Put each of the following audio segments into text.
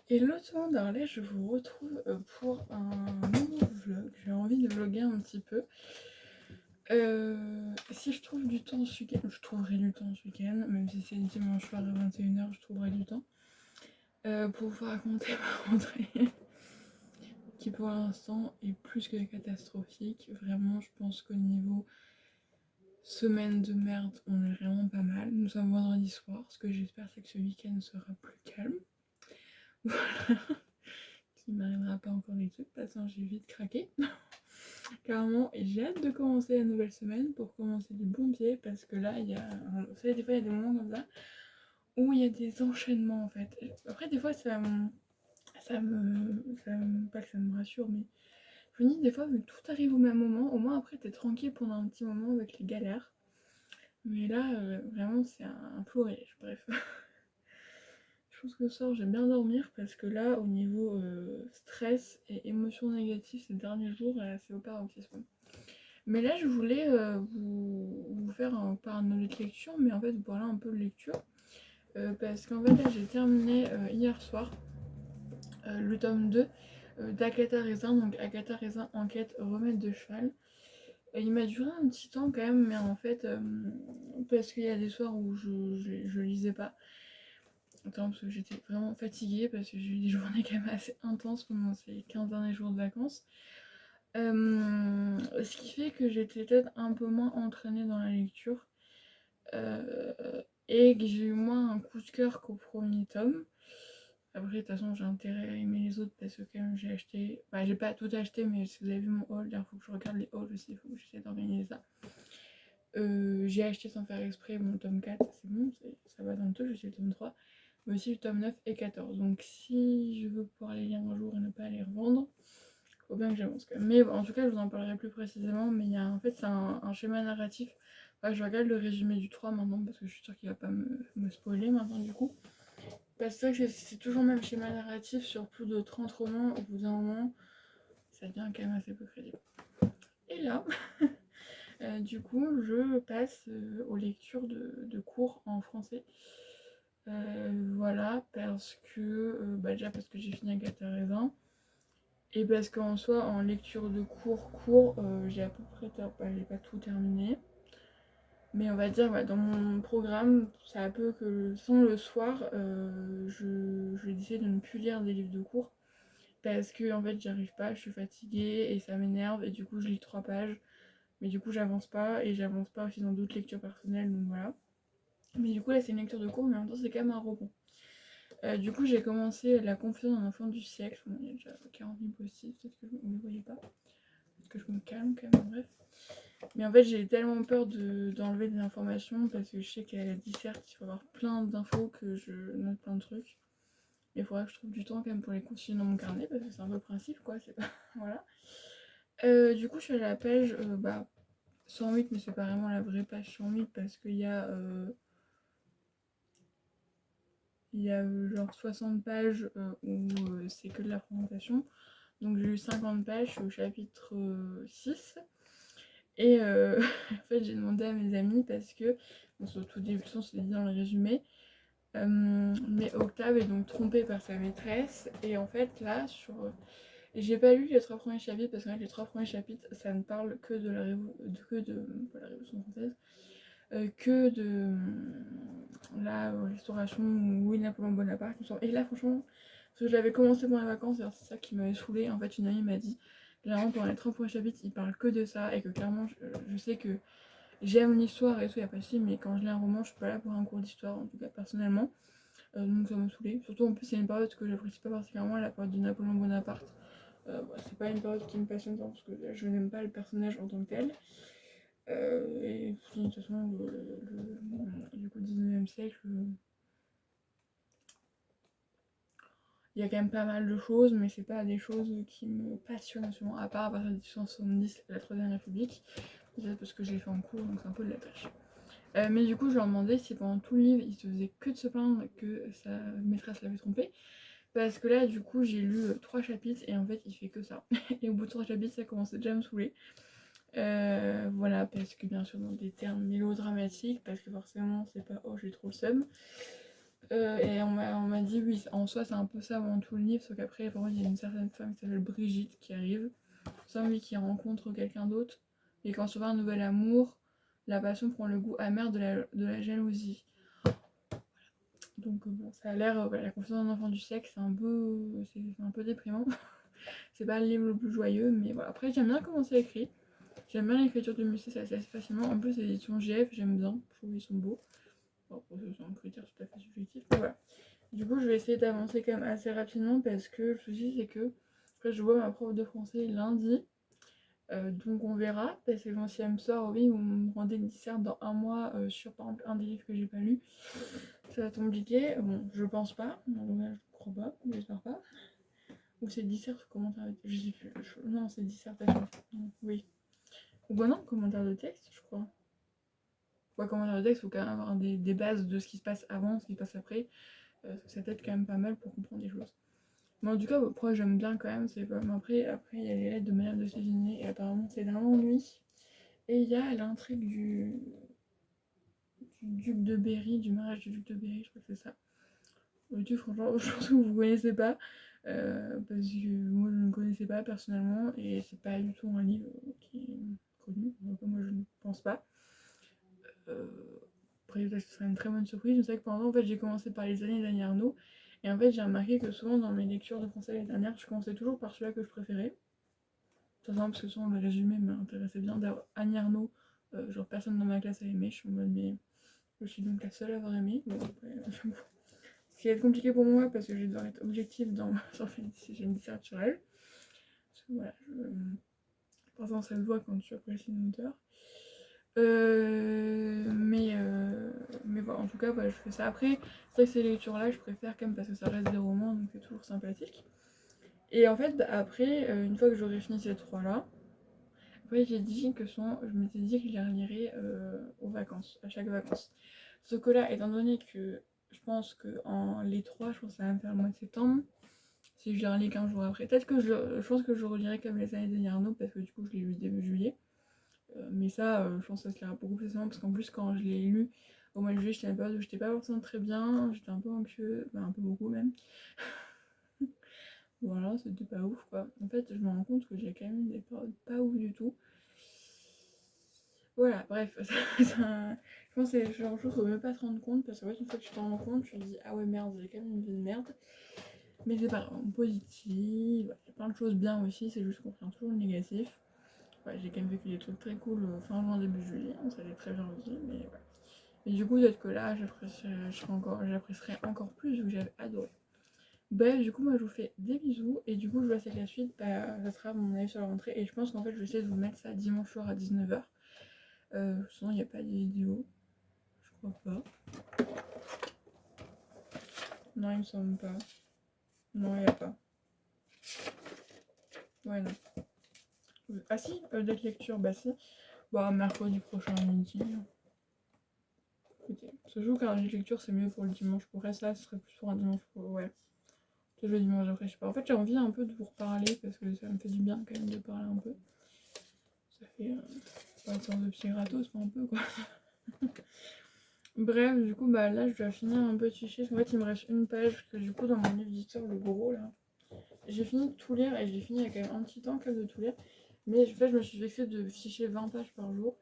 Hello tout le monde, alors là je vous retrouve pour un nouveau vlog. J'ai envie de vlogger un petit peu. Si je trouve du temps ce week-end, je trouverai du temps ce week-end, même si c'est dimanche soir à 21h, je trouverai du temps. Pour vous raconter ma rentrée, qui pour l'instant est plus que catastrophique. Vraiment, je pense qu'au niveau semaine de merde, on est vraiment pas mal. Nous sommes vendredi soir, ce que j'espère c'est que ce week-end sera plus calme. Voilà. Qu'il m'arrivera pas encore des trucs, parce que j'ai vite craqué. Carrément, et j'ai hâte de commencer la nouvelle semaine pour commencer du bon pied, parce que là, il y a. Vous savez, des fois, il y a des moments comme ça où il y a des enchaînements en fait. Après, des fois, pas que ça me rassure, mais je me dis, des fois, vu que tout arrive au même moment, au moins après, t'es tranquille pendant un petit moment avec les galères. Mais là, vraiment, c'est un florilège. Bref. Je pense que ce soir, j'aime bien dormir parce que là, au niveau stress et émotions négatives ces derniers jours, c'est au paroxysme. Mais là, je voulais vous faire pas un audit de lecture, mais en fait, vous parler un peu de lecture. Parce qu'en fait, là, j'ai terminé hier soir le tome 2 d'Agatha Raisin. Donc, Agatha Raisin, enquête, remède de cheval. Il m'a duré un petit temps quand même, mais en fait, parce qu'il y a des soirs où je lisais pas. Attends, parce que j'étais vraiment fatiguée, parce que j'ai eu des journées quand même assez intenses pendant ces 15 derniers jours de vacances. Ce qui fait que j'étais peut-être un peu moins entraînée dans la lecture. Et que j'ai eu moins un coup de cœur qu'au premier tome. Après, de toute façon, j'ai intérêt à aimer les autres parce que quand même j'ai acheté. Bah, j'ai pas tout acheté, mais si vous avez vu mon haul, il faut que je regarde les hauls aussi, il faut que j'essaie d'organiser ça. J'ai acheté sans faire exprès mon tome 4, c'est bon, ça va dans le tout, je suis le tome 3. Mais aussi le tome 9 et 14. Donc si je veux pouvoir les lire un jour et ne pas les revendre, faut bien que j'avance quand même. Mais bon, en tout cas, je vous en parlerai plus précisément. Mais il y a, en fait, c'est un schéma narratif. Enfin, je regarde le résumé du 3 maintenant parce que je suis sûre qu'il va pas me spoiler maintenant du coup. Parce que c'est toujours le même schéma narratif sur plus de 30 romans. Au bout d'un moment, ça devient quand même assez peu crédible. Et là, du coup, je passe aux lectures de cours en français. Voilà, parce que déjà parce que j'ai fini Agatha Raisin. Et parce qu'en soi, en lecture de cours, j'ai à peu près, j'ai pas tout terminé. Mais on va dire, dans mon programme, c'est un peu que, sans le soir, je décide de ne plus lire des livres de cours. Parce que, en fait, j'arrive pas, je suis fatiguée et ça m'énerve. Et du coup, je lis 3 pages. Mais du coup, j'avance pas. Et j'avance pas aussi dans d'autres lectures personnelles, donc voilà. Mais du coup, là, c'est une lecture de cours, mais en même temps, c'est quand même un roman. Du coup, j'ai commencé La Confusion d'un enfant du siècle. Bon, il y a déjà 40 000 post-it, peut-être que vous ne le voyez pas. Peut-être que je me calme quand même, bref. Mais en fait, j'ai tellement peur d'enlever des informations parce que je sais qu'à la disserte, il faut avoir plein d'infos que je note plein de trucs. Il faudra que je trouve du temps quand même pour les continuer dans mon carnet parce que c'est un peu le principe, quoi. C'est pas... voilà. Du coup, je suis à la page 108, mais c'est pas vraiment la vraie page 108 parce qu'il y a. Il y a genre 60 pages où c'est que de la présentation. Donc j'ai eu 50 pages, je suis au chapitre 6. Et en fait j'ai demandé à mes amis parce que, bon, c'est au tout début, c'est dit dans le résumé, mais Octave est donc trompé par sa maîtresse. Et en fait là, j'ai pas lu les 3 premiers chapitres parce que les 3 premiers chapitres ça ne parle que de la Révolution française, que de la restauration où est Napoléon Bonaparte. Et là, franchement, parce que je l'avais commencé pendant les vacances, c'est ça qui m'avait saoulée. En fait, une amie m'a dit, généralement, pendant les 30 premiers chapitres, il parle que de ça, et que clairement, je sais que j'aime l'histoire et tout, y a pas de souci, mais quand je lis un roman, je suis pas là pour un cours d'histoire, en tout cas personnellement. Donc ça m'a saoulée. Surtout en plus, c'est une période que j'apprécie pas particulièrement, la période de Napoléon Bonaparte. C'est pas une période qui me passionne tant parce que je n'aime pas le personnage en tant que tel. Et de toute façon, du coup, 19e siècle, il y a quand même pas mal de choses, mais c'est pas des choses qui me passionnent absolument, à part à partir de 1870, la Troisième République. Peut-être parce que je l'ai fait en cours, donc c'est un peu de la tâche. Mais du coup, je leur demandais si pendant tout le livre, il se faisait que de se plaindre que sa maîtresse l'avait trompé. Parce que là, du coup, j'ai lu 3 chapitres et en fait, il fait que ça. Et au bout de 3 chapitres, ça commençait déjà à me saouler. Voilà, parce que bien sûr, dans des termes mélodramatiques, parce que forcément, c'est pas oh, j'ai trop le seum. Et on m'a dit oui, en soi c'est un peu ça avant tout le livre, sauf qu'après par contre il y a une certaine femme qui s'appelle Brigitte qui arrive, sans lui qui rencontre quelqu'un d'autre, et quand se voit un nouvel amour, la passion prend le goût amer de la jalousie. Donc bon, ça a l'air, la confiance d'un enfant du siècle, c'est un peu déprimant. C'est pas le livre le plus joyeux, mais voilà. Après j'aime bien comment c'est écrit, j'aime bien l'écriture de Musset, ça assez facilement. En plus c'est éditions GF, j'aime bien, je trouve qu'ils sont beaux. Bon, c'est un critère tout à fait subjectif, mais voilà. Du coup, je vais essayer d'avancer quand même assez rapidement parce que le souci, c'est que après, je vois ma prof de français lundi. Donc on verra, parce que quand si elle me sort, oui, vous me rendez une disserte dans un mois sur par exemple un des livres que j'ai pas lu, ça va être compliqué. Bon, je pense pas, en tout cas, je crois pas, j'espère pas. Ou c'est disserte ou commentaire de texte, je sais plus. Non, c'est dissertation. Oui. Ou bah non, commentaire de texte, je crois. Ouais, commentaire de texte, il faut quand même avoir des bases de ce qui se passe avant, ce qui se passe après. Ça t'aide quand même pas mal pour comprendre des choses. Mais en tout cas, pourquoi j'aime bien quand même, c'est comme après il y a les lettres de Madame de Sévigné, et apparemment c'est d'un ennui. Et il y a l'intrigue du duc de Berry, du mariage du duc de Berry, je crois que c'est ça. Du franchement, je pense que vous connaissez pas, parce que moi je ne connaissais pas personnellement, et c'est pas du tout un livre qui est connu, moi je ne pense pas. Euh, Après, ce serait une très bonne surprise. Je sais que pendant, en fait, j'ai commencé par les années d'Annie Arnaud. Et en fait, j'ai remarqué que souvent, dans mes lectures de français l'année dernière, je commençais toujours par celui-là que je préférais. Tout simplement parce que souvent, le résumé m'intéressait bien. D'ailleurs, Annie Arnaud, genre personne dans ma classe a aimé. Je suis en mode, mais je suis donc la seule à avoir aimé. Bon, après, ce qui va être compliqué pour moi parce que je vais devoir être objective si j'ai une disserte sur elle. Parce que voilà, pourtant ça se voit quand tu apprécies une auteur. Mais voilà, en tout cas, voilà, je fais ça. Après, c'est vrai que ces lectures-là, je préfère quand même parce que ça reste des romans, donc c'est toujours sympathique. Et en fait, après, une fois que j'aurai fini ces trois-là, après j'ai dit je m'étais dit que je les relirais aux vacances, à chaque vacances. Ce que là, étant donné que je pense que les trois, je pense que ça va me faire le mois de septembre, si je les relis 15 jours après. Peut-être que je pense que je relirai comme les années de Arnaud, parce que du coup, je l'ai lu début juillet. Mais ça, je pense que ça se lira beaucoup plus facilement parce qu'en plus, quand je l'ai lu au mois de juillet, j'étais à une période où j'étais pas forcément très bien, j'étais un peu anxieux, un peu beaucoup même. Voilà, c'était pas ouf quoi. En fait, je me rends compte que j'ai quand même eu des périodes pas ouf du tout. Voilà, bref, je pense que c'est le genre de choses qu'il faut même pas se rendre compte parce qu'en fait, une fois que tu t'en rends compte, tu te dis ah ouais, merde, j'ai quand même une vie de merde. Mais c'est pas grave, positif, il y a plein de choses bien aussi, c'est juste qu'on retient toujours le négatif. Ouais, j'ai quand même vécu des trucs très cool fin juin, début juillet, ça allait très bien aussi, mais ouais. Et du coup, peut-être que là, j'apprécierais encore plus vu que j'avais adoré. Bref, du coup, moi je vous fais des bisous. Et du coup, je vois c'est que la suite, ça sera mon avis sur la rentrée. Et je pense qu'en fait, je vais essayer de vous mettre ça dimanche soir à 19h. Sinon, il n'y a pas de vidéo. Je crois pas. Non, il me semble pas. Non, il n'y a pas. Ouais, non. Ah si, date lecture, bah si. Bah, mercredi prochain à midi. Écoutez, ce jour qu'un date lecture, c'est mieux pour le dimanche. Pour ça, ce serait plus pour un dimanche. Ouais. Le dimanche après, je sais pas. En fait, j'ai envie un peu de vous reparler parce que ça me fait du bien quand même de parler un peu. Ça fait pas une sorte de petit gratos, mais un peu quoi. Bref, du coup, bah là, je dois finir un peu de fichier. En fait, il me reste une page parce que du coup, dans mon livre d'histoire, le gros là, j'ai fini de tout lire et j'ai fini il y a quand même un petit temps quand même de tout lire. Mais en fait, je me suis fixé de ficher 20 pages par jour.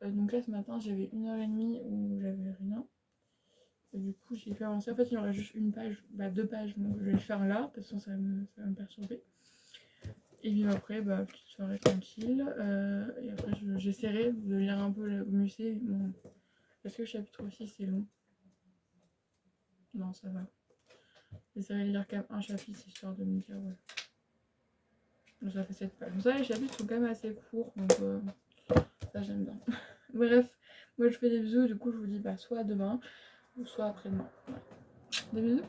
Donc là, ce matin, j'avais 1h30 où j'avais rien. Et du coup, j'ai fait avancer. En fait, il y en a juste une page, bah 2 pages. Donc je vais le faire là, parce que ça va me perturber. Et puis après, petite soirée tranquille. Et après, j'essaierai de lire un peu le musée. Bon, est-ce que le chapitre 6 c'est long? Non, ça va. J'essaierai de lire quand même un chapitre histoire de me dire, ouais. Donc ça fait 7 pages. Donc ça, les chapitres sont quand même assez courts. Donc ça, j'aime bien. Bref, moi je fais des bisous. Du coup, je vous dis soit demain, ou soit après-demain. Ouais. Des bisous.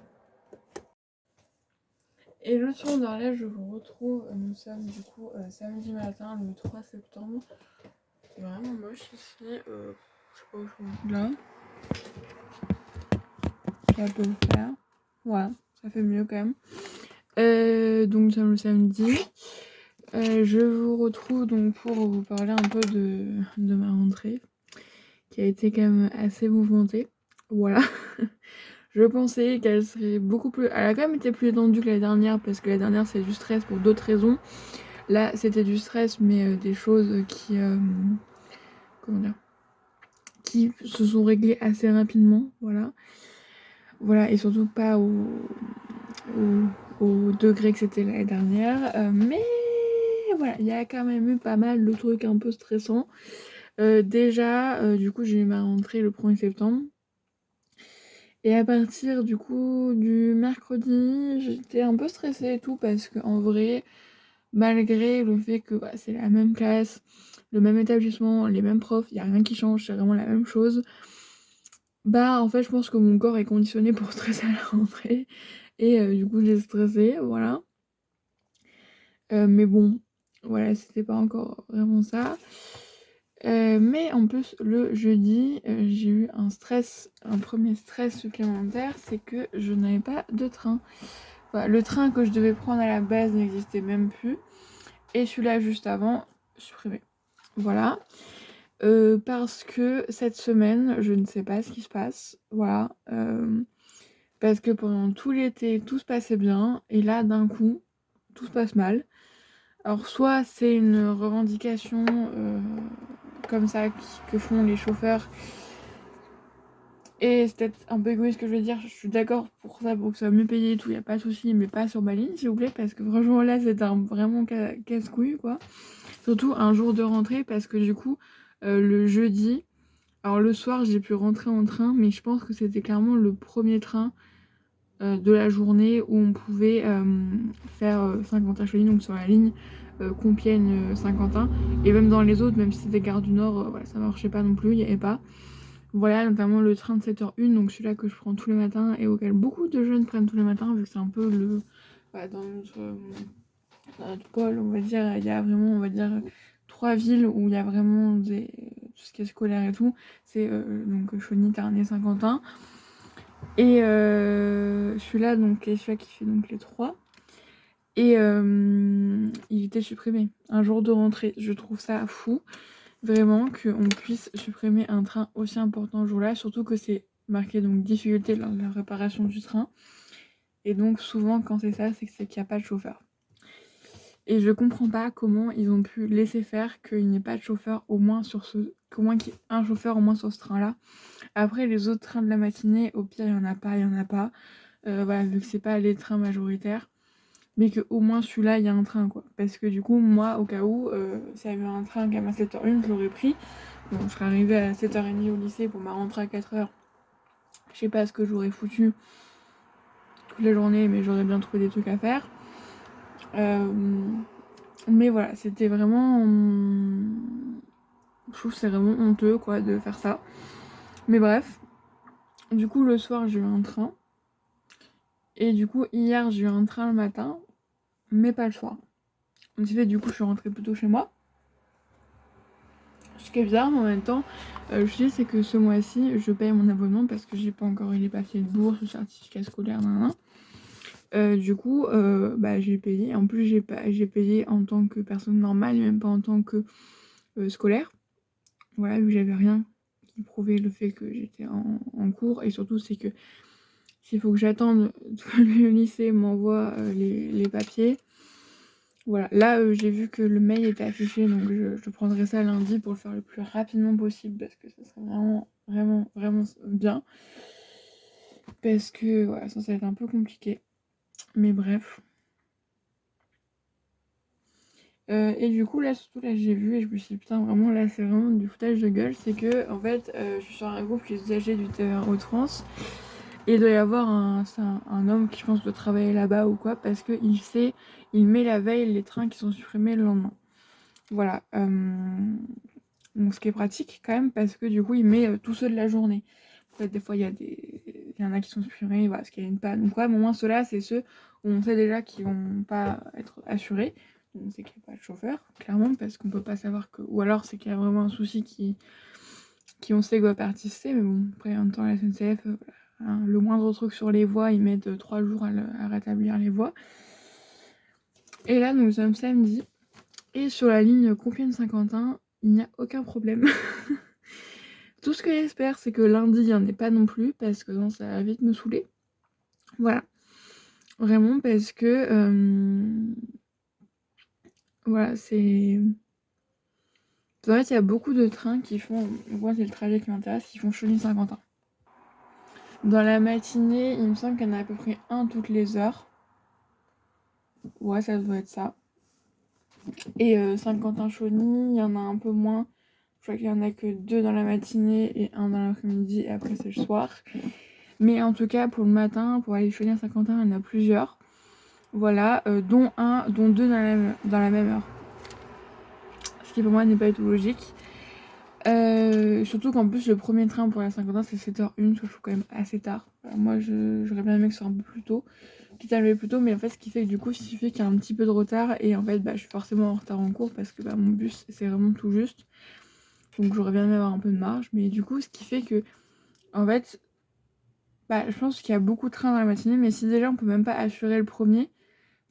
Et le soir dans là, je vous retrouve. Nous sommes du coup samedi matin, le 3 septembre. C'est vraiment moche ici. Je sais pas où je suis. Là. Ça peut le faire. Voilà, ça fait mieux quand même. Donc nous sommes le samedi. Je vous retrouve donc pour vous parler un peu de ma rentrée. Qui a été quand même assez mouvementée. Voilà. Je pensais qu'elle serait beaucoup plus... Elle a quand même été plus étendue que la dernière, parce que la dernière c'est du stress pour d'autres raisons. Là c'était du stress, mais des choses qui... comment dire, qui se sont réglées assez rapidement, voilà. Voilà, et surtout pas au degré que c'était l'année dernière. Mais voilà, il y a quand même eu pas mal de trucs un peu stressants. Déjà, du coup, j'ai eu ma rentrée le 1er septembre. Et à partir du coup du mercredi, j'étais un peu stressée et tout parce qu'en vrai, malgré le fait que bah, c'est la même classe, le même établissement, les mêmes profs, il n'y a rien qui change, c'est vraiment la même chose. Bah en fait je pense que mon corps est conditionné pour stresser à la rentrée et du coup j'ai stressé, voilà. Mais bon, voilà, c'était pas encore vraiment ça. Mais en plus le jeudi, j'ai eu un premier stress supplémentaire, c'est que je n'avais pas de train. Voilà, le train que je devais prendre à la base n'existait même plus et celui-là juste avant, supprimé. Voilà. Parce que cette semaine, je ne sais pas ce qui se passe, voilà. Parce que pendant tout l'été, tout se passait bien et là d'un coup, tout se passe mal. Alors soit c'est une revendication comme ça que font les chauffeurs et c'est peut-être un peu égoïste ce que je veux dire, je suis d'accord pour ça, pour que ça soit mieux payé et tout, y a pas de souci, mais pas sur ma ligne s'il vous plaît, parce que franchement là c'est un vraiment casse-couille quoi. Surtout un jour de rentrée parce que du coup le jeudi, alors le soir j'ai pu rentrer en train, mais je pense que c'était clairement le premier train de la journée où on pouvait faire Saint-Quentin-Choigny, donc sur la ligne Compiègne-Saint-Quentin. Et même dans les autres, même si c'était Gare du Nord, voilà, ça marchait pas non plus, il n'y avait pas. Voilà, notamment le train de 7h01, donc celui-là que je prends tous les matins et auquel beaucoup de jeunes prennent tous les matins, vu que c'est un peu le... Voilà, dans notre pôle, on va dire, il y a vraiment, on va dire, 3 villes où il y a vraiment tout ce qui est scolaire et tout. C'est donc Chauny, Ternay, Saint-Quentin. Et celui-là, donc, est celui-là qui fait donc les 3. Et il était supprimé. Un jour de rentrée. Je trouve ça fou, vraiment, qu'on puisse supprimer un train aussi important ce jour-là. Surtout que c'est marqué donc difficulté lors de la réparation du train. Et donc, souvent, quand c'est ça, c'est qu'il n'y a pas de chauffeur. Et je comprends pas comment ils ont pu laisser faire qu'il n'y ait pas de chauffeur, au moins qu'au moins qu'il y ait un chauffeur au moins sur ce train-là. Après, les autres trains de la matinée, au pire, il y en a pas. Voilà, vu que c'est pas les trains majoritaires, mais que au moins celui-là il y a un train quoi. Parce que du coup, moi, au cas où, s'il y avait un train quand même à 7h01, je l'aurais pris. Bon, je serais arrivée à 7h30 au lycée pour ma rentrée à 4h. Je sais pas ce que j'aurais foutu toute la journée, mais j'aurais bien trouvé des trucs à faire. Mais voilà, c'était vraiment. Je trouve que c'est vraiment honteux quoi de faire ça. Mais bref. Du coup, le soir, j'ai eu un train. Et du coup, hier, j'ai eu un train le matin, mais pas le soir. Donc, du coup, je suis rentrée plutôt chez moi. Ce qui est bizarre, mais en même temps, je dis, c'est que ce mois-ci, je paye mon abonnement parce que j'ai pas encore eu les papiers de bourse, le certificat scolaire, du coup, bah, j'ai payé. En plus, j'ai payé en tant que personne normale, même pas en tant que scolaire. Voilà, vu que j'avais rien qui prouvait le fait que j'étais en cours. Et surtout, c'est que s'il faut que j'attende que le lycée m'envoie les papiers. Voilà, là j'ai vu que le mail était affiché, donc je prendrai ça lundi pour le faire le plus rapidement possible parce que ça serait vraiment bien. Parce que voilà, ça va être un peu compliqué. Mais bref. Et du coup là surtout là j'ai vu et je me suis dit putain vraiment là c'est vraiment du foutage de gueule. C'est que en fait je suis sur un groupe les usagers du TER Hauts-de-France. Et il doit y avoir un homme qui je pense doit travailler là-bas ou quoi parce qu'il met la veille les trains qui sont supprimés le lendemain. Voilà. Donc ce qui est pratique quand même parce que du coup il met tous ceux de la journée. En fait des fois il y en a qui sont supprimés parce qu'il y a une panne ou quoi, mais au moins ceux-là c'est ceux où on sait déjà qu'ils vont pas être assurés. Donc c'est qu'il n'y a pas de chauffeur, clairement, parce qu'on peut pas savoir que. Ou alors c'est qu'il y a vraiment un souci qui on sait que va participer, mais bon, après en même temps la SNCF, voilà, hein, le moindre truc sur les voies, ils mettent 3 jours à rétablir les voies. Et là nous sommes samedi. Et sur la ligne Compiègne-Saint-Quentin, il n'y a aucun problème. Tout ce que j'espère, c'est que lundi, il n'y en ait pas non plus, parce que non, ça va vite me saouler. Voilà. Vraiment, parce que... voilà, c'est... En fait, il y a beaucoup de trains qui font... Moi, c'est le trajet qui m'intéresse, qui font Chauny-Saint-Quentin. Dans la matinée, il me semble qu'il y en a à peu près un toutes les heures. Ouais, ça doit être ça. Et Saint-Quentin-Chauny, il y en a un peu moins. Je crois qu'il y en a que 2 dans la matinée et 1 dans l'après-midi, et après c'est le soir. Mais en tout cas, pour le matin, pour aller Chauny à Saint-Quentin, il y en a plusieurs. Voilà, dont 2 dans la même heure. Ce qui pour moi n'est pas du tout logique. Surtout qu'en plus, le premier train pour aller à Saint-Quentin, c'est 7h01, ce que je trouve quand même assez tard. Alors moi, j'aurais bien aimé que ce soit un peu plus tôt. Quitte à lever plus tôt, mais en fait, ce qui fait que du coup, il suffit qu'il y a un petit peu de retard. Et en fait, je suis forcément en retard en cours parce que mon bus, c'est vraiment tout juste. Donc j'aurais bien aimé avoir un peu de marge. Mais du coup, ce qui fait que, en fait, je pense qu'il y a beaucoup de trains dans la matinée. Mais si déjà, on peut même pas assurer le premier,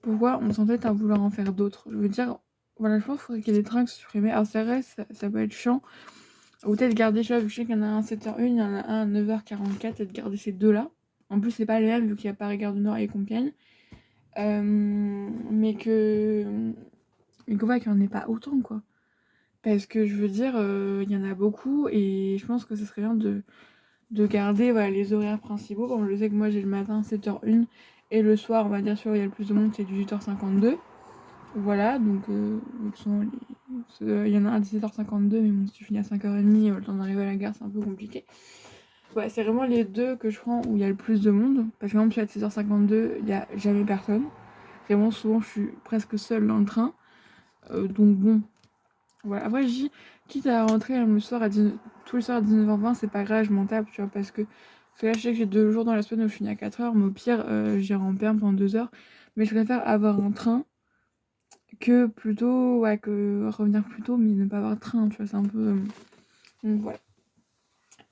pourquoi on s'entête à vouloir en faire d'autres? Je veux dire, voilà, je pense qu'il faudrait qu'il y ait des trains qui soient supprimés. Alors c'est vrai, ça peut être chiant. Ou peut-être garder, je sais qu'il y en a un à 7h01, il y en a un à 9h44, et de garder ces deux-là. En plus, c'est pas les mêmes vu qu'il y a Paris-Gare du Nord et Compiègne. Mais qu'on voit qu'il n'y en ait pas autant, quoi. Parce que je veux dire, il y en a beaucoup et je pense que ce serait bien de garder les horaires principaux. Comme je sais que moi j'ai le matin 7h01 et le soir, on va dire, sûr, il y a le plus de monde, c'est 18h52. Voilà, donc il y en a un à 17h52, mais bon, si tu finis à 5h30, le temps d'arriver à la gare, c'est un peu compliqué. Ouais, c'est vraiment les deux que je prends où il y a le plus de monde. Parce que même si à 16h52, il n'y a jamais personne. Vraiment, souvent, je suis presque seule dans le train. Donc bon, voilà. Après, je dis, quitte à rentrer même le soir tous les soirs à 19h20, c'est pas grave, je m'en tape, tu vois, parce que là, je sais que j'ai 2 jours dans la semaine où je finis à 4h, mais au pire, j'irai en perme pendant 2 heures. Mais je préfère avoir un train que plutôt, que revenir plus tôt, mais ne pas avoir de train, tu vois, c'est un peu... Donc voilà.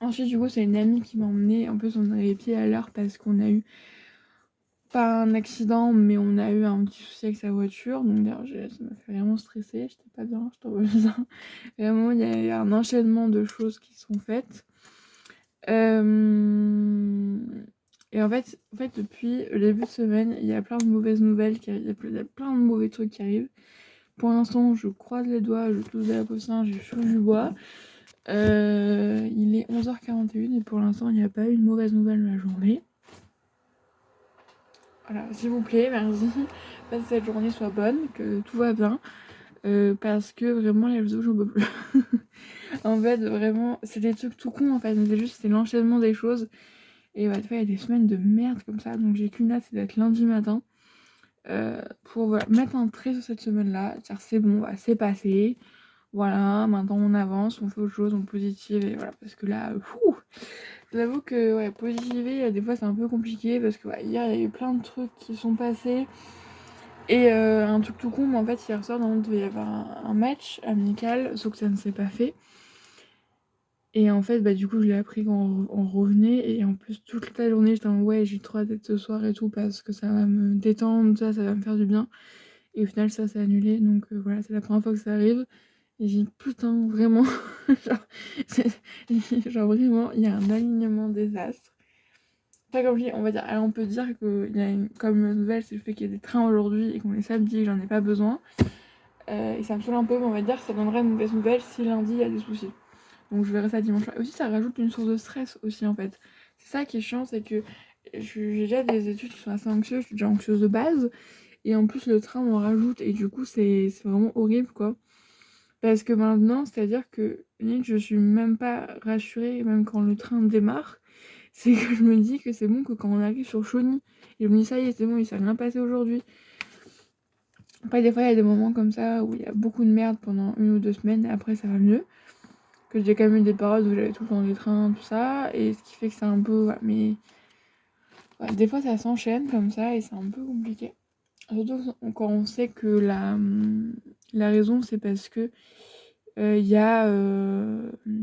Ensuite, du coup, c'est une amie qui m'a emmenée. En plus, on avait les pieds à l'heure parce qu'on a eu pas un accident, mais on a eu un petit souci avec sa voiture. Donc d'ailleurs, ça m'a fait vraiment stresser. J'étais pas bien, je t'envoie ça. Vraiment, il y a un enchaînement de choses qui sont faites. Et en fait, depuis le début de semaine, il y a plein de mauvaises nouvelles qui arrivent. Il y a plein de mauvais trucs qui arrivent. Pour l'instant, je croise les doigts, je touche la potion, je touche du bois. Il est 11h41 et pour l'instant, il n'y a pas eu une mauvaise nouvelle de la journée. Voilà, s'il vous plaît, merci. Que cette journée soit bonne, que tout va bien. Parce que vraiment, les réseaux, j'en peux plus. En fait, vraiment, c'est des trucs tout cons en fait. C'est l'enchaînement des choses. Et des fois, il y a des semaines de merde comme ça. Donc, j'ai qu'une hâte, c'est d'être lundi matin. Pour mettre un trait sur cette semaine-là. Dire c'est bon, c'est passé. Voilà, maintenant on avance, on fait autre chose, on positive. Et voilà, parce que là, j'avoue que positiver, des fois c'est un peu compliqué. Parce que hier, il y a eu plein de trucs qui sont passés. Et un truc tout con, mais en fait, hier soir, il devait y avoir un match amical, sauf que ça ne s'est pas fait. Et en fait, du coup, je l'ai appris quand on revenait. Et en plus, toute la journée, j'étais en ouais, j'ai trop hâte d'être ce soir et tout, parce que ça va me détendre, ça va me faire du bien. Et au final, ça s'est annulé. Donc voilà, c'est la première fois que ça arrive. Et j'ai dit, putain, vraiment. genre, vraiment, il y a un alignement désastre. Pas comme je dis, on va dire, alors on peut dire qu'il y a comme une nouvelle, c'est le fait qu'il y a des trains aujourd'hui et qu'on est samedi et que j'en ai pas besoin. Et ça me saoule un peu, mais on va dire que ça donnerait une mauvaise nouvelle si lundi il y a des soucis. Donc je verrai ça dimanche. Et aussi, ça rajoute une source de stress aussi en fait. C'est ça qui est chiant, c'est que j'ai déjà des études qui sont assez anxieuses, je suis déjà anxieuse de base. Et en plus, le train m'en rajoute. Et du coup, c'est vraiment horrible quoi. Parce que maintenant, c'est-à-dire que limite, je suis même pas rassurée, même quand le train démarre. C'est que je me dis que c'est bon que quand on arrive sur Chauny, et je me dis ça y est, c'est bon, il s'est rien passé aujourd'hui. Après, des fois, il y a des moments comme ça où il y a beaucoup de merde pendant 1 ou 2 semaines, et après, ça va mieux. Que j'ai quand même eu des périodes où j'avais tout le temps des trains, tout ça, et ce qui fait que c'est un peu... mais des fois, ça s'enchaîne comme ça, et c'est un peu compliqué. Surtout quand on sait que la raison, c'est parce que il y a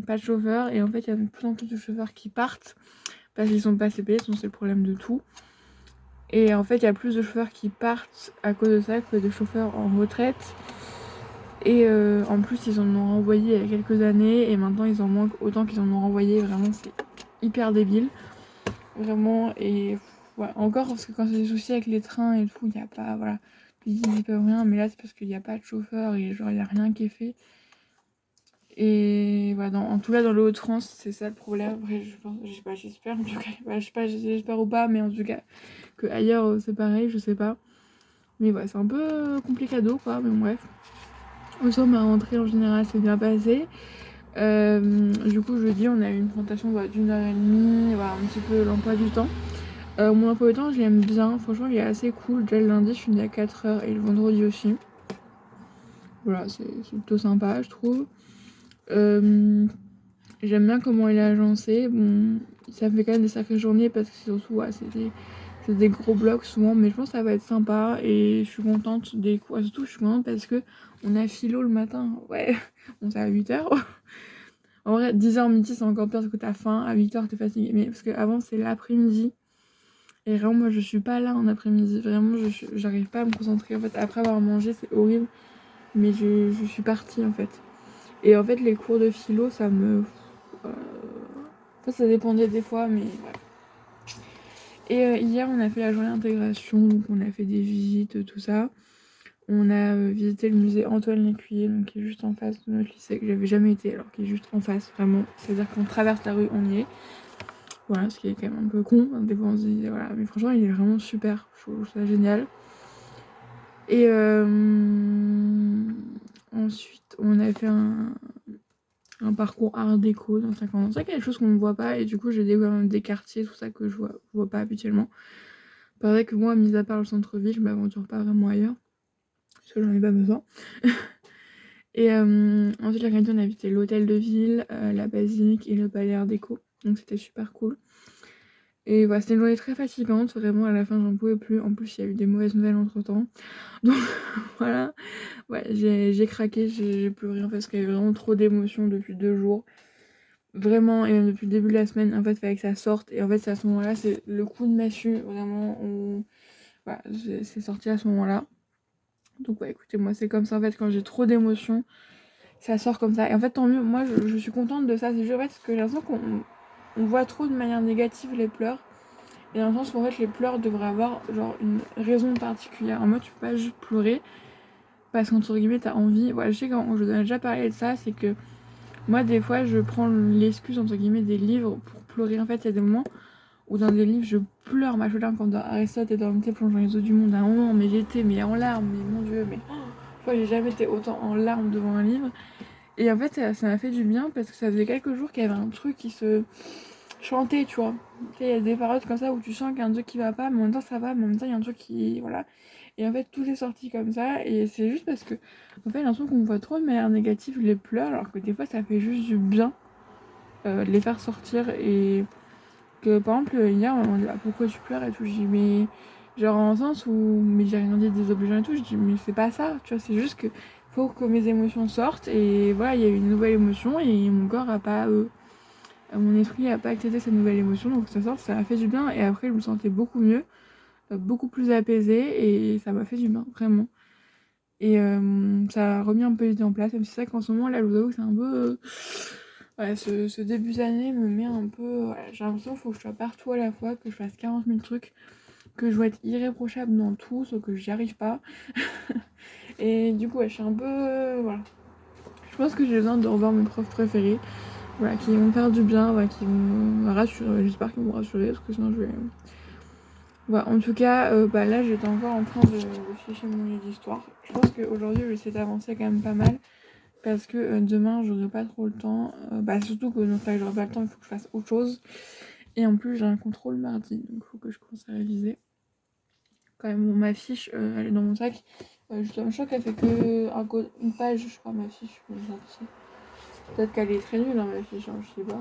pas de chauffeur, et en fait, il y a de plus en plus de chauffeurs qui partent parce qu'ils sont pas assez payés, sinon c'est le problème de tout. Et en fait, il y a plus de chauffeurs qui partent à cause de ça que de chauffeurs en retraite. Et en plus ils en ont renvoyé il y a quelques années et maintenant ils en manquent autant qu'ils en ont renvoyé, vraiment c'est hyper débile. Vraiment, et ouais, encore parce que quand j'ai des soucis avec les trains et tout, il n'y a pas, voilà, ils peuvent rien, mais là c'est parce qu'il n'y a pas de chauffeur et genre il n'y a rien qui est fait. Et voilà, en tout cas dans le Hauts-de-France, c'est ça le problème. Après, je sais pas, j'espère en tout cas, bah, je sais pas, j'espère ou pas, mais en tout cas que ailleurs c'est pareil, je sais pas. Mais ouais, c'est un peu complicado quoi, mais bref. Autant ma rentrée en général s'est bien passée. Du coup, jeudi, on a eu une présentation d'1 h 30, voilà, un petit peu l'emploi du temps. Mon emploi du temps, je l'aime bien, franchement, il est assez cool. Déjà le lundi, je finis à 4 h et le vendredi aussi. Voilà, c'est plutôt sympa, je trouve. J'aime bien comment il est agencé. Bon, ça fait quand même des sacrées journées parce que surtout, ouais, c'est des gros blocs souvent, mais je pense que ça va être sympa et je suis contente des cours. Surtout, je suis contente parce que on a philo le matin. Ouais, on c'est à 8 h. En vrai, 10 h midi, c'est encore pire parce que t'as faim. À 8 h, t'es fatigué. Mais parce qu'avant, c'est l'après-midi. Et vraiment, moi, je suis pas là en après-midi. Vraiment, j'arrive pas à me concentrer. En fait, après avoir mangé, c'est horrible. Mais je suis partie, en fait. Et en fait, les cours de philo, ça me... ça dépendait des fois, mais voilà. Et hier, on a fait la journée d'intégration. Donc, on a fait des visites, tout ça. On a visité le musée Antoine Lécuyer, donc qui est juste en face de notre lycée, que j'avais jamais été, alors qui est juste en face, vraiment. C'est-à-dire qu'on traverse la rue, on y est. Voilà, ce qui est quand même un peu con. Des fois, on se dit, voilà. Mais franchement, il est vraiment super. Je trouve ça génial. Et ensuite, on a fait un parcours art déco dans 50 ans. C'est vrai qu'il y a des choses qu'on ne voit pas. Et du coup, j'ai découvert même des quartiers, tout ça que je vois pas habituellement. C'est vrai que moi, mis à part le centre-ville, je m'aventure pas vraiment ailleurs. Parce que j'en ai pas besoin. Et ensuite, la on a visité l'hôtel de ville, la basilique et le palais art déco. Donc c'était super cool. Et voilà, c'était une journée très fatigante, vraiment à la fin j'en pouvais plus. En plus, il y a eu des mauvaises nouvelles entre temps. Donc voilà, ouais, j'ai craqué, j'ai pleuré en fait, parce qu'il y avait vraiment trop d'émotions depuis 2 jours. Vraiment, et même depuis le début de la semaine, en fait, il fallait que ça sorte. Et en fait, c'est à ce moment-là, c'est le coup de massue, vraiment, voilà, c'est sorti à ce moment-là. Donc ouais, écoutez, moi c'est comme ça en fait, quand j'ai trop d'émotions, ça sort comme ça. Et en fait, tant mieux, moi je suis contente de ça. C'est juste en fait, parce que j'ai l'impression qu'on voit trop de manière négative les pleurs. Et dans le sens où en fait, les pleurs devraient avoir genre une raison particulière. En mode, tu peux pas juste pleurer parce qu'entre guillemets, t'as envie. Voilà, je sais quand je vous ai déjà parlé de ça, c'est que moi, des fois, je prends l'excuse entre guillemets des livres pour pleurer. En fait, il y a des moments où dans des livres, je pleure ma larme quand dans Aristote et dans plongeant les eaux du monde. À un moment, mais j'étais mais en larmes, mais mon dieu, mais je crois que j'ai jamais été autant en larmes devant un livre. Et en fait, ça m'a fait du bien parce que ça faisait quelques jours qu'il y avait un truc qui se chantait, tu vois. Tu sais, il y a des périodes comme ça où tu sens qu'il y a un truc qui va pas, mais en même temps ça va, mais en même temps il y a un truc qui. Voilà. Et en fait, tout est sorti comme ça, et c'est juste parce que, en fait, j'ai l'impression qu'on voit trop de manière négative les pleurs, alors que des fois ça fait juste du bien de les faire sortir. Et que par exemple, hier, on m'a dit, ah, pourquoi tu pleures et tout. Je dis, mais. Genre en sens où. Mais j'ai rien dit de désobligeant et tout. Je dis, mais c'est pas ça, tu vois, c'est juste que faut que mes émotions sortent, et voilà, il y a eu une nouvelle émotion, et mon corps a pas. Mon esprit a pas accepté cette nouvelle émotion, donc ça sort, ça m'a fait du bien. Et après, je me sentais beaucoup mieux, beaucoup plus apaisée, et ça m'a fait du bien, vraiment. Et ça a remis un peu les idées en place, même si c'est vrai qu'en ce moment, là, je vous avoue que c'est un peu. Ouais, ce début d'année me met un peu. Ouais, j'ai l'impression qu'il faut que je sois partout à la fois, que je fasse 40 000 trucs, que je dois être irréprochable dans tout, sauf que j'y arrive pas. Et du coup, ouais, je suis un peu. Voilà. Je pense que j'ai besoin de revoir mes profs préférés. Voilà, qui vont me faire du bien, voilà, qui vont me rassurer. J'espère qu'ils vont me rassurer, parce que sinon je vais. Voilà, en tout cas, là j'étais encore en train de ficher mon livre d'histoire. Je pense qu'aujourd'hui je vais essayer d'avancer quand même pas mal. Parce que demain j'aurai pas trop le temps. Surtout que donc là j'aurai pas le temps, il faut que je fasse autre chose. Et en plus j'ai un contrôle mardi, donc il faut que je commence à réviser. Quand même, bon, ma fiche, elle est dans mon sac. Justement, je crois qu'elle fait que une page, je crois, ma fiche. Peut-être qu'elle est très nulle, hein, ma fiche, hein, je sais pas.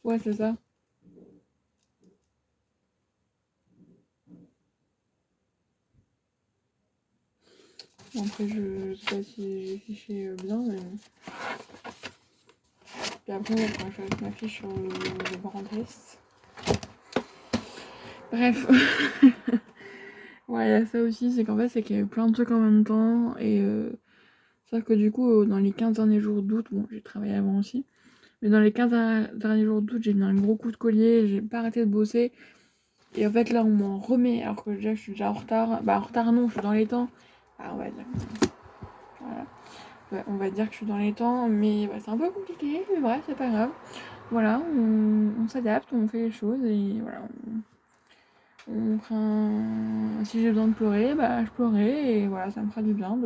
Ouais, c'est ça. Bon, après, je sais pas si j'ai fiché bien, mais. Puis après, il faudra que j'arrête ma fiche sur le grand test. Bref. Ouais, il y a ça aussi, c'est qu'en fait, c'est qu'il y a eu plein de trucs en même temps. Et c'est vrai que du coup, dans les 15 derniers jours d'août, bon, j'ai travaillé avant aussi. Mais dans les 15 derniers jours d'août, j'ai mis un gros coup de collier, j'ai pas arrêté de bosser. Et en fait, là, on m'en remet, alors que déjà, je suis déjà en retard. Bah, en retard, non, je suis dans les temps. Ah, on va dire comme ça. Voilà. Ouais, on va dire que je suis dans les temps, mais ouais, c'est un peu compliqué, mais bref, c'est pas grave. Voilà, on s'adapte, on fait les choses, et voilà. Si j'ai besoin de pleurer, bah, je pleurerai, et voilà, ça me fera du bien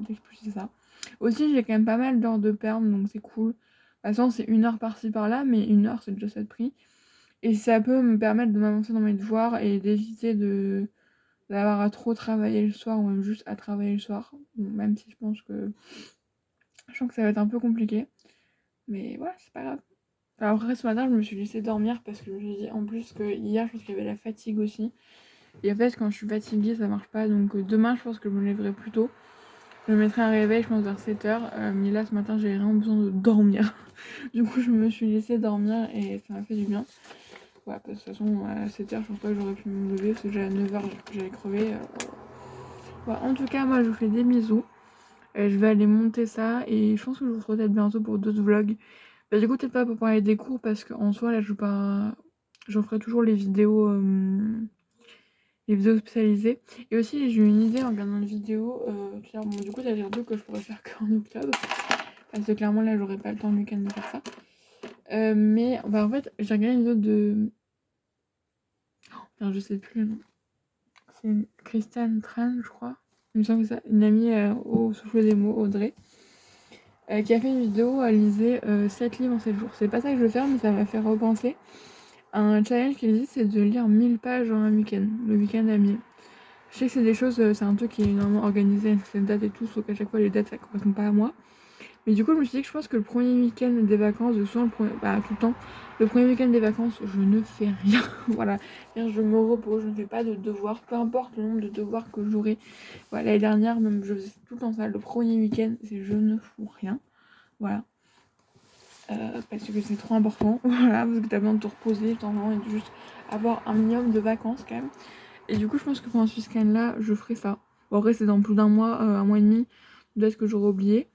d'expulser ça. Aussi, j'ai quand même pas mal d'heures de perm, donc c'est cool. De toute façon, c'est 1 heure par-ci par-là, mais 1 heure, c'est déjà ça de prix. Et ça peut me permettre de m'avancer dans mes devoirs et d'éviter d'avoir à trop travailler le soir ou même juste à travailler le soir. Bon, même si je sens que ça va être un peu compliqué. Mais voilà, c'est pas grave. Alors après, ce matin, je me suis laissée dormir parce que je me suis dit en plus que hier, je pense qu'il y avait la fatigue aussi. Et en fait, quand je suis fatiguée, ça marche pas. Donc demain, je pense que je me lèverai plus tôt. Je me mettrai un réveil, je pense, vers 7h. Mais là, ce matin, j'avais vraiment besoin de dormir. Du coup, je me suis laissée dormir et ça m'a fait du bien. Ouais, parce que de toute façon, à 7h, je pense pas que j'aurais pu me lever parce que déjà à 9h, j'allais crever. Ouais, en tout cas, moi, je vous fais des bisous. Je vais aller monter ça et je pense que je vous retrouve bientôt pour d'autres vlogs. Bah, du coup, peut-être pas pour parler des cours parce qu'en soi, là, j'en ferai toujours les vidéos spécialisées. Et aussi, j'ai eu une idée en regardant une vidéo. Bon, du coup, c'est la vidéo que je pourrais faire qu'en octobre. Parce que clairement, là, j'aurais pas le temps le week-end de faire ça. Mais bah, en fait, j'ai regardé une vidéo de. Enfin, je sais plus le nom. C'est Christiane Tran, je crois. Il me semble que ça. Une amie au souffle des mots, Audrey. Qui a fait une vidéo, elle lisait 7 livres en 7 jours. C'est pas ça que je veux faire, mais ça m'a fait repenser à un challenge qui existe, c'est de lire 1000 pages en un week-end. Le week-end à 1000. Je sais que c'est des choses, c'est un truc qui est normalement organisé à une certaine date et tout, sauf qu'à chaque fois les dates ça correspond pas à moi. Mais du coup, je me suis dit que je pense que le premier week-end des vacances, souvent tout le temps, le premier week-end des vacances, je ne fais rien. Voilà, je me repose, je ne fais pas de devoirs, peu importe le nombre de devoirs que j'aurai. Voilà, l'année dernière, même je faisais tout le temps ça. Le premier week-end, c'est je ne fous rien. Voilà. Parce que c'est trop important. Voilà, parce que t'as besoin de te reposer, et de juste avoir un minimum de vacances quand même. Et du coup, je pense que pendant ce week-end là, je ferai ça. Bon, après, c'est dans plus d'un mois, un mois et demi, peut-être que j'aurai oublié.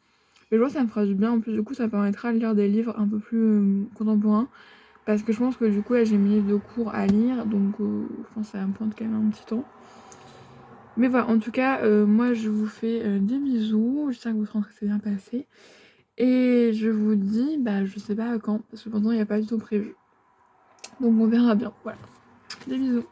Mais je vois, ça me fera du bien. En plus, du coup, ça me permettra de lire des livres un peu plus contemporains. Parce que je pense que du coup, là, j'ai mis de cours à lire. Donc, je pense que ça va me prendre quand même un petit temps. Mais voilà, en tout cas, moi, je vous fais des bisous. J'espère que votre rentrée s'est bien passée. Et je vous dis, bah, je sais pas quand. Parce que pendant, il n'y a pas du tout prévu. Donc, on verra bien. Voilà. Des bisous.